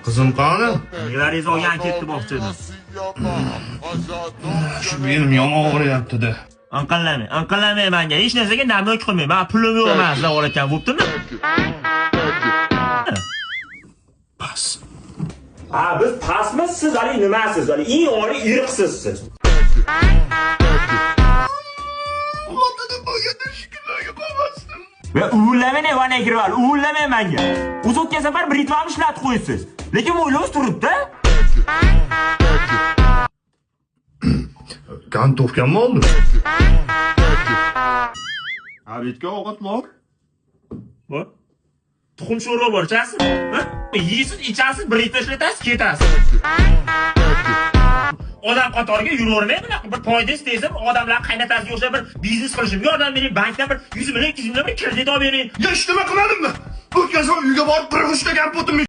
Qizim qani? Nevariz olgan ketdi bog'chadan. Shu belim yomon og'riyapti-da. Anqallamay menga. Hech narsaga namlik qilmay. Men pulim yo'q emas, davolatgan bo'ptimi? Pas. Ha, biz pasmiz, siz hali nimasiz? Hali eng oliy irqsiz siz. Allohdan bo'lganda shukrlarga qolmasdim. Va uvillamay vana kirib, uvillamay menga. O'z o'tgan safar bir ritmni ishlatib qo'ysiz. Lekin o'ylovsiz turibdi. Gantovkanmi oldi? Abidga ovqat bor. Bor. Tuxum sho'rva bor, chasiz? Yeysiz, ichasiz, bir ritm ishlatasiz, ketasiz. Odam qatoriga yuravermay bunaqa bir foyda istaysiz, odamlar qaynatasiga o'xshab bir biznes qilishim, yordam bering, bankdan bir 100 million, 200 million bir kredit olib bering. Ya nima qilmadimmi? O'tgan safar uyga borib bir g'ushta gap o'tdim.